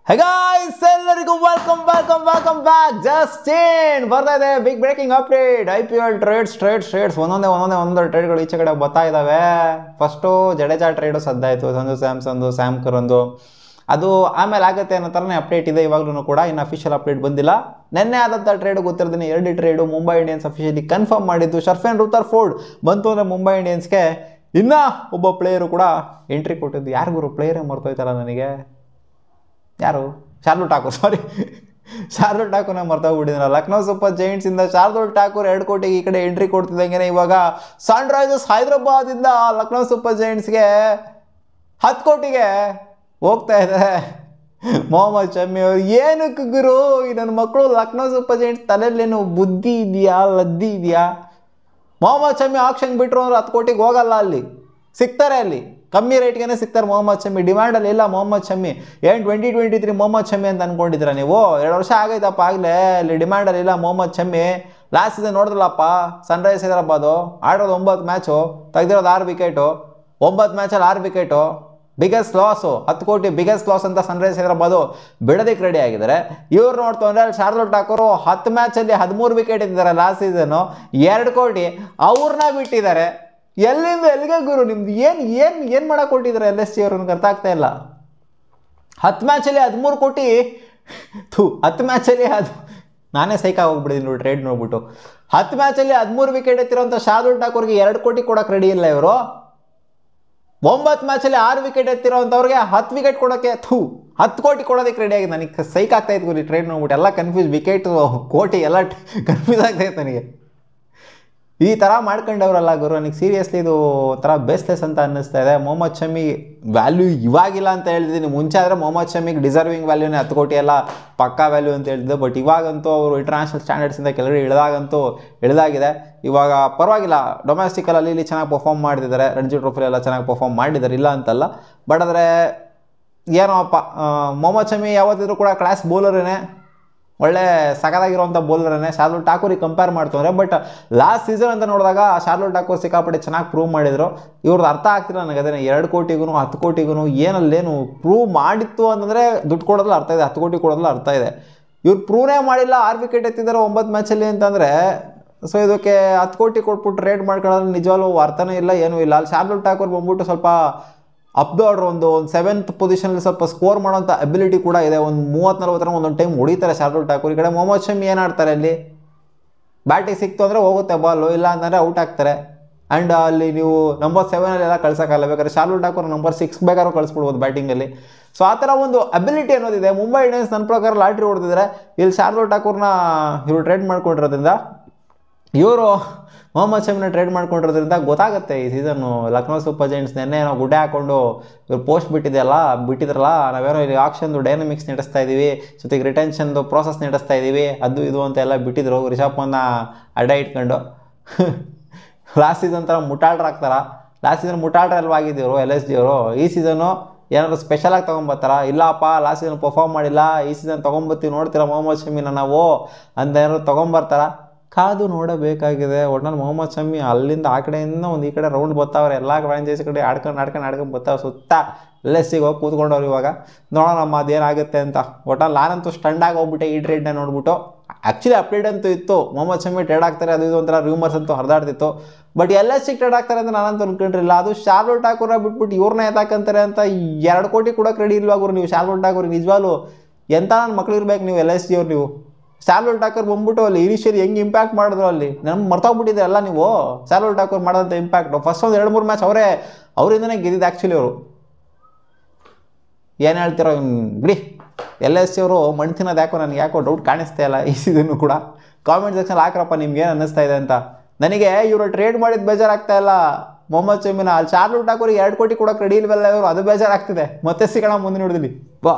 Hey guys, ಎಲ್ಲರಿಗೂ welcome back. Just in ಬರ್ತಾ ಇದೆ big breaking update. IPL trades ಒಂದೊಂದೇ ಟ್ರೇಡ್ಗಳು ಈಚೆ ಕಡೆ ಬರ್ತಾ ಇದ್ದಾವೆ. ಫಸ್ಟು ಜಡೇಜಾ ಟ್ರೇಡು ಸದ್ದಾಯಿತು, ಸಂಜು ಸ್ಯಾಮ್ಸನ್ದು, ಸ್ಯಾಮ್ ಕರಂದು. ಅದು ಆಮೇಲೆ ಆಗುತ್ತೆ ಅನ್ನೋ ಥರನೇ ಅಪ್ಡೇಟ್ ಇದೆ ಇವಾಗಲೂ ಕೂಡ. ಇನ್ನು ಅಫಿಷಿಯಲ್ ಅಪ್ಡೇಟ್ ಬಂದಿಲ್ಲ. ನಿನ್ನೆ ಆದಂಥ ಟ್ರೇಡು ಗೊತ್ತಿರ್ತೀನಿ, 2 trade Mumbai Indians officially confirm ಮಾಡಿದ್ದು. ಶರ್ಫೆನ್ ರುತರ್ಫೋರ್ಡ್ ಬಂತು ಅಂದರೆ ಮುಂಬೈ ಇಂಡಿಯನ್ಸ್ಗೆ ಇನ್ನೂ ಒಬ್ಬ ಪ್ಲೇಯರು ಕೂಡ ಎಂಟ್ರಿ ಕೊಟ್ಟಿದ್ದು. ಯಾರು ಗುರು ಪ್ಲೇಯರೇ ಮರ್ತೋಯ್ತಲ್ಲ ನನಗೆ, ಯಾರು? ಶಾರ್ದುಲ್ ಠಾಕೂರ್ನ ಮರ್ತೋಗ್ಬಿಟ್ಟಿದ್ರು. ಲಕ್ನೋ ಸೂಪರ್ ಜೈಂಟ್ಸಿಂದ ಶಾರ್ದುಲ್ ಠಾಕೂರ್ 2 ಕೋಟಿಗೆ ಈ ಕಡೆ ಎಂಟ್ರಿ ಕೊಡ್ತಿದ್ದಂಗೆ ಇವಾಗ ಸನ್ರೈಸರ್ಸ್ ಹೈದರಾಬಾದಿಂದ ಲಕ್ನೋ ಸೂಪರ್ ಜೈಂಟ್ಸ್ಗೆ 10 ಕೋಟಿಗೆ ಹೋಗ್ತಾ ಇದ್ದಾರೆ ಮೊಹಮ್ಮದ್ ಶಮಿ ಅವರು. ಏನಕ್ಕೆ ಗುರು ಈ ನನ್ನ ಮಕ್ಕಳು ಲಕ್ನೋ ಸೂಪರ್ ಜೈಂಟ್ಸ್ ತಲೆಯಲ್ಲೇನು ಬುದ್ಧಿ ಇದೆಯಾ, ಲದ್ದಿ ಇದೆಯಾ? ಮೊಹಮ್ಮದ್ ಶಮಿ ಆಕ್ಷನ್ ಬಿಟ್ಟರು ಅಂದ್ರೆ 10 ಕೋಟಿಗೆ ಹೋಗಲ್ಲ, ಅಲ್ಲಿ ಸಿಗ್ತಾರೆ, ಅಲ್ಲಿ ಕಮ್ಮಿ ರೇಟ್ಗೆ ಸಿಗ್ತಾರೆ ಮೊಹಮ್ಮದ್ ಶಮಿ. ಡಿಮ್ಯಾಂಡಲ್ಲಿ ಇಲ್ಲ ಮೊಹಮ್ಮದ್ ಶಮಿ. ಏನು 2023 ಮೊಹಮ್ಮದ್ ಶಮಿ ಅಂತ ಅಂದ್ಕೊಂಡಿದ್ದೀರಾ ನೀವು? 2 ವರ್ಷ ಆಗೈತಪ್ಪ ಆಗಲೇ, ಅಲ್ಲಿ ಡಿಮ್ಯಾಂಡಲ್ಲಿ ಇಲ್ಲ ಮೊಹಮ್ಮದ್ ಶಮಿ. ಲಾಸ್ಟ್ ಸೀಸನ್ ನೋಡಿದ್ರಲ್ಲಪ್ಪ, ಸನ್ರೈಸ್ ಹೈದರಾಬಾದು ಆಡೋದು 9 ಮ್ಯಾಚು, ತೆಗೆದಿರೋದು 6 ವಿಕೆಟು. 9 ಮ್ಯಾಚಲ್ಲಿ 6 ವಿಕೆಟು, ಬಿಗ್ಗೆಸ್ಟ್ ಲಾಸು. 10 ಕೋಟಿ ಬಿಗ್ಗೆಸ್ಟ್ ಲಾಸ್ ಅಂತ ಸನ್ರೈಸ್ ಹೈದರಾಬಾದು ಬಿಡೋದಕ್ಕೆ ರೆಡಿ ಆಗಿದ್ದಾರೆ. ಇವ್ರು ನೋಡ್ತಂದ್ರೆ ಅಲ್ಲಿ ಶಾರ್ದುಲ್ ಠಾಕೂರು 10 ಮ್ಯಾಚಲ್ಲಿ 13 ವಿಕೆಟ್ ಇಟ್ಟಿದ್ದಾರೆ ಲಾಸ್ಟ್ ಸೀಸನ್ನು, 2 ಕೋಟಿ ಅವ್ರನ್ನ ಬಿಟ್ಟಿದ್ದಾರೆ. ಎಲ್ಲಿಂದ ಎಲ್ಲಿಗೆ ಗುರು ನಿಮ್ದು? ಏನು ಮಾಡಕ್ಕೆ ಕೊಟ್ಟಿದ್ದಾರೆ LSG ಅವರು? ನನಗೆ ಅರ್ಥ ಆಗ್ತಾ ಇಲ್ಲ. 10 ಮ್ಯಾಚಲ್ಲಿ 13 ಕೋಟಿ, 10 ಮ್ಯಾಚಲ್ಲಿ ನಾನೇ ಸೈಕ್ ಹೋಗ್ಬಿಟ್ಟಿದ್ದೀನಿ ನೋಡಿ ಟ್ರೇಡ್ ನೋಡ್ಬಿಟ್ಟು. 10 ಮ್ಯಾಚಲ್ಲಿ 13 ವಿಕೆಟ್ ಎತ್ತಿರೋಂಥ ಶಾರ್ದುಲ್ ಠಾಕೂರ್ಗೆ 2 ಕೋಟಿ ಕೊಡೋಕೆ ರೆಡಿ ಇಲ್ಲ ಇವರು. 9 ಮ್ಯಾಚಲ್ಲಿ 6 ವಿಕೆಟ್ ಎತ್ತಿರೋಂಥವ್ರಿಗೆ 10 ವಿಕೆಟ್ ಕೊಡೋಕ್ಕೆ 10 ಕೋಟಿ ಕೊಡೋದಕ್ಕೆ ರೆಡಿ ಆಗಿದೆ. ನನಗೆ ಸೈಕ್ ಆಗ್ತಾ ಇತ್ತು ಗುರು ಟ್ರೇಡ್ ನೋಡ್ಬಿಟ್ಟು. ಎಲ್ಲ ಕನ್ಫ್ಯೂಸ್, ವಿಕೆಟ್ ಕೋಟಿ ಎಲ್ಲ ಕನ್ಫ್ಯೂಸ್ ಆಗ್ತಾಯಿತ್ತು ನನಗೆ. ಈ ಥರ ಮಾಡ್ಕೊಂಡವ್ರಲ್ಲ ಗುರು, ನನಗೆ ಸೀರಿಯಸ್ಲಿ ಇದು ಒಂಥರ ಬೇಸ್ಲೆಸ್ ಅಂತ ಅನ್ನಿಸ್ತಾ ಇದೆ. ಮೊಹಮ್ಮದ್ ಶಮಿ ವ್ಯಾಲ್ಯೂ ಇವಾಗಿಲ್ಲ ಅಂತ ಹೇಳ್ತಿದ್ದೀನಿ. ಮುಂಚೆ ಆದರೆ ಮೊಹಮ್ಮದ್ ಶಮಿಗೆ ಡಿಸರ್ವಿಂಗ್ ವ್ಯಾಲ್ಯೂನೇ 10 ಕೋಟಿ ಎಲ್ಲ ಪಕ್ಕಾ ವ್ಯಾಲ್ಯೂ ಅಂತ ಹೇಳ್ತಿದ್ದೆ. ಬಟ್ ಇವಾಗಂತೂ ಅವರು ಇಂಟರ್ನ್ಯಾಷನಲ್ ಸ್ಟ್ಯಾಂಡರ್ಡ್ಸಿಂದ ಕೆಳಗಡೆ ಇಳಿದಾಗಿದೆ. ಇವಾಗ ಪರವಾಗಿಲ್ಲ, ಡೊಮೆಸ್ಟಿಕಲ್ಲಿ ಇಲ್ಲಿ ಚೆನ್ನಾಗಿ ಪರ್ಫಾರ್ಮ್ ಮಾಡ್ತಿದ್ದಾರೆ, ರಣಜಿ ಟ್ರೋಫಿಲೆಲ್ಲ ಚೆನ್ನಾಗಿ ಪರ್ಫಾರ್ಮ್ ಮಾಡಿದ್ದಾರೆ, ಇಲ್ಲ ಅಂತಲ್ಲ. ಬಟ್ ಆದರೆ ಏನೋ ಅಪ್ಪ, ಮೊಹಮ್ಮದ್ ಶಮಿ ಯಾವತ್ತಿದ್ರೂ ಕೂಡ ಕ್ಲಾಸ್ ಬೌಲರೇನೆ, ಒಳ್ಳೆ ಸಗದಾಗಿರುವಂಥ ಬೌಲರನ್ನೇ. ಶಾರ್ದುಲ್ ಠಾಕೂರಿಗೆ ಕಂಪೇರ್ ಮಾಡ್ತಂದ್ರೆ, ಬಟ್ ಲಾಸ್ಟ್ ಸೀಸನ್ ಅಂತ ನೋಡಿದಾಗ ಶಾರ್ದುಲ್ ಠಾಕೂರ್ ಸಿಕ್ಕಾಪಟ್ಟೆ ಚೆನ್ನಾಗಿ ಪ್ರೂವ್ ಮಾಡಿದರು. ಇವ್ರದ್ದು ಅರ್ಥ ಆಗ್ತಿಲ್ಲ ನನಗೆ ಅದೇ, 2 ಕೋಟಿಗೂ 10 ಕೋಟಿಗೂ ಏನಲ್ಲೇನು ಪ್ರೂವ್ ಮಾಡಿತ್ತು ಅಂತಂದರೆ ದುಡ್ಡು ಕೊಡೋದ್ರಲ್ಲಿ ಅರ್ಥ ಇದೆ, 10 ಕೋಟಿ ಕೊಡೋದ್ರಲ್ಲಿ ಅರ್ಥ ಇದೆ. ಇವ್ರು ಪ್ರೂವ್ನೇ ಮಾಡಿಲ್ಲ, 6 ವಿಕೆಟ್ ಎತ್ತಿದ್ದಾರೆ 9 ಮ್ಯಾಚಲ್ಲಿ ಅಂತಂದರೆ. ಸೊ ಇದಕ್ಕೆ 10 ಕೋಟಿ ಕೊಟ್ಬಿಟ್ಟು ರೇಟ್ ಮಾಡ್ಕೊಳ್ಳೋದ್ರಲ್ಲಿ ನಿಜವಾಗ್ಲೂ ಅರ್ಥನೇ ಇಲ್ಲ, ಏನೂ ಇಲ್ಲ. ಅಲ್ಲಿ ಶಾರ್ದುಲ್ ಠಾಕೂರ್ ಬಂದ್ಬಿಟ್ಟು ಸ್ವಲ್ಪ ಅಪ್ ದ ಆರ್ಡರ್ ಒಂದು 7th ಪೊಸಿಷನಲ್ಲಿ ಸ್ವಲ್ಪ ಸ್ಕೋರ್ ಮಾಡೋಂಥ ಅಬಿಲಿಟಿ ಕೂಡ ಇದೆ. ಒಂದು 30-40 ರನ್ ಒಂದೊಂದು ಟೈಮ್ ಹೊಡಿತಾರೆ ಶಾರ್ದುಲ್ ಠಾಕೂರ್. ಈ ಕಡೆ ಮೊಹಮ್ಮದ್ ಶಮಿ ಏನು ಆಡ್ತಾರೆ, ಅಲ್ಲಿ ಬ್ಯಾಟಿಗೆ ಸಿಕ್ತು ಅಂದರೆ ಹೋಗುತ್ತೆ ಬಾಲು, ಇಲ್ಲ ಅಂತಂದರೆ ಔಟ್ ಆಗ್ತಾರೆ. ಆ್ಯಂಡ್ ಅಲ್ಲಿ ನೀವು ನಂಬರ್ 7 ಕಳ್ಸೋಕ್ಕಲ್ಲ, ಬೇಕಾದ್ರೆ ಶಾರ್ದುಲ್ ಠಾಕೂರ್ ನಂಬರ್ 6 ಬೇಕಾದ್ರೂ ಕಳಿಸ್ಬಿಡ್ಬೋದು ಬ್ಯಾಟಿಂಗಲ್ಲಿ. ಸೊ ಆ ಥರ ಒಂದು ಅಬಿಲಿಟಿ ಅನ್ನೋದಿದೆ. ಮುಂಬೈ ಇಂಡಿಯನ್ಸ್ ನನ್ನ ಪ್ರಕಾರ ಲಾಟ್ರಿ ಹೊಡೆದಿದ್ದಾರೆ. ಇಲ್ಲಿ ಶಾರ್ದುಲ್ ಠಾಕೂರ್ನ ಇವರು ಟ್ರೇಡ್ ಮಾಡ್ಕೊಂಡಿರೋದ್ರಿಂದ, ಇವರು ಮೊಹಮ್ಮದ್ ಶಮಿನ ಟ್ರೇಡ್ ಮಾಡ್ಕೊಂಡಿರೋದ್ರಿಂದ ಗೊತ್ತಾಗುತ್ತೆ ಈ ಸೀಸನ್ನು ಲಕ್ನೋ ಸೂಪರ್ ಜೈಂಟ್ಸ್. ನೆನ್ನೆ ನಾವು ಗುಡ್ಡೆ ಹಾಕ್ಕೊಂಡು ಇವ್ರು ಪೋಸ್ಟ್ ಬಿಟ್ಟಿದ್ರಲ್ಲ, ನಾವೇನೋ ಇಲ್ಲಿ ಆಕ್ಷನ್ದು ಡೈನಮಿಕ್ಸ್ ನಡೆಸ್ತಾ ಇದ್ದೀವಿ, ಜೊತೆಗೆ ರಿಟೆನ್ಷನ್ದು ಪ್ರೋಸೆಸ್ ನಡೆಸ್ತಾ ಇದ್ದೀವಿ, ಅದು ಇದು ಅಂತ ಎಲ್ಲ ಬಿಟ್ಟಿದ್ರು. ರಿಷಬ್ ಪಂತ್ನ ಅಡ್ಡ ಇಟ್ಕೊಂಡು ಲಾಸ್ಟ್ ಸೀಸನ್ ಥರ ಮುಟಾಳ್ರಾಗ್ತಾರ. ಲಾಸ್ಟ್ ಸೀಸನ್ ಮುಟಾಳ್ರಲ್ವಾಗಿದ್ದರು LSG ಅವರು. ಈ ಸೀಸನ್ನು ಏನಾದರೂ ಸ್ಪೆಷಲಾಗಿ ತೊಗೊಂಬರ್ತಾರ? ಇಲ್ಲಪ್ಪ, ಲಾಸ್ಟ್ ಸೀಸನ್ ಪರ್ಫಾರ್ಮ್ ಮಾಡಿಲ್ಲ, ಈ ಸೀಸನ್ ತೊಗೊಂಬರ್ತೀವಿ, ನೋಡ್ತೀರಾ ಮೊಹಮ್ಮದ್ ಶಮಿನ ನಾವು ಅಂತ ಏನಾದ್ರು ತೊಗೊಂಬರ್ತಾರ? ಕಾದು ನೋಡಬೇಕಾಗಿದೆ. ಒಟ್ನಲ್ಲಿ ಮೊಹಮ್ಮದ್ ಶಮಿ ಅಲ್ಲಿಂದ ಆ ಕಡೆಯಿಂದ ಒಂದು ಈ ಕಡೆ ರೌಂಡ್ ಬರ್ತಾವ್ರೆ, ಎಲ್ಲ ಫ್ರಾಂಚೈಸಿ ಕಡೆ ಆಡ್ಕೊಂಡು ಬರ್ತಾವೆ. ಸುತ್ತ LSG ಹೋಗಿ ಕೂತ್ಕೊಂಡವ್ರು. ಇವಾಗ ನೋಡೋಣ ಅದೇನಾಗುತ್ತೆ ಅಂತ. ಒಟ್ನಲ್ಲಿ ನಾನಂತೂ ಸ್ಟಂಡಾಗಿ ಹೋಗ್ಬಿಟ್ಟೆ ಈ ಟ್ರೇಡ್ನ ನೋಡ್ಬಿಟ್ಟು. ಆ್ಯಕ್ಚುಲಿ ಅಪ್ಡೇಟ್ ಅಂತೂ ಇತ್ತು, ಮೊಹಮ್ಮದ್ ಶಮಿ ಟ್ರೇಡ್ ಆಗ್ತಾರೆ, ಅದು ಇದು ಒಂಥರ ರೂಮರ್ಸ್ ಅಂತೂ ಹರಿದಾಡ್ತಿತ್ತು. ಬಟ್ LSG ಟ್ರೇಡ್ ಆಗ್ತಾರೆ ಅಂತ ನಾನಂತೂ ಅನ್ಕೊಂಡಿರಲಿಲ್ಲ. ಅದು ಶಾರ್ದುಲ್ ಠಾಕೂರ ಬಿಟ್ಬಿಟ್ಟು ಇವ್ರನ್ನ ಎತ್ತಾಕಂತಾರೆ ಅಂತ 2 ಕೋಟಿ ಕೊಡೋಕೆ ರೆಡಿ ಇಲ್ವಾಗ್ರು ನೀವು ಶಾರ್ದುಲ್ ಠಾಕೂರ್. ನಿಜವಾಗ್ಲೂ ಎಂಥ ನನ್ನ ಮಕ್ಳು ಇರ್ಬೇಕು ನೀವು LSG ಅವ್ರು. ನೀವು ಶಾರ್ದುಲ್ ಠಾಕೂರ್ ಬಂದ್ಬಿಟ್ಟು ಅಲ್ಲಿ ಇನಿಷಿಯಲಿ ಹೆಂಗೆ ಇಂಪ್ಯಾಕ್ಟ್ ಮಾಡಿದ್ರು, ಅಲ್ಲಿ ನಮ್ಗೆ ಮರ್ತೋಗ್ಬಿಟ್ಟಿದೆ ಎಲ್ಲ ನೀವು. ಶಾರ್ದುಲ್ ಠಾಕೂರ್ ಮಾಡೋಂಥ ಇಂಪ್ಯಾಕ್ಟು ಫಸ್ಟ್ ಒಂದು 2-3 ಮ್ಯಾಚ್ ಅವರಿಂದನೇ ಗೆದ್ದಿದ್ದು ಆ್ಯಕ್ಚುಲಿ. ಅವರು ಏನು ಹೇಳ್ತಿರೋ ಬಿಡಿ. LSG ಅವರು ಮಣ್ಣು ತಿನ್ನೋದು ಯಾಕೋ ಡೌಟ್ ಕಾಣಿಸ್ತಾ ಇಲ್ಲ ಈ ಸೀಸನ್ನು ಕೂಡ. ಕಾಮೆಂಟ್ ಸೆಕ್ಷನ್ ಹಾಕ್ರಪ್ಪ ನಿಮ್ಗೇನು ಅನ್ನಿಸ್ತಾ ಇದೆ ಅಂತ. ನನಗೆ ಇವರು ಟ್ರೇಡ್ ಮಾಡಿದ್ದು ಬೇಜಾರಾಗ್ತಾ ಇಲ್ಲ ಮೊಹಮ್ಮದ್ ಶಮಿನ. ಅಲ್ಲಿ ಶಾರ್ದುಲ್ ಠಾಕೂರಿಗೆ 2 ಕೋಟಿ ಕೊಡೋಕೆ ರೆಡಿ ಇಲ್ವಲ್ಲ ಇವರು, ಅದು ಬೇಜಾರಾಗ್ತಿದೆ. ಮತ್ತೆ ಸಿಗೋಣ ಮುಂದಿನ ನೋಡಿದ್ವಿ ಬಾ.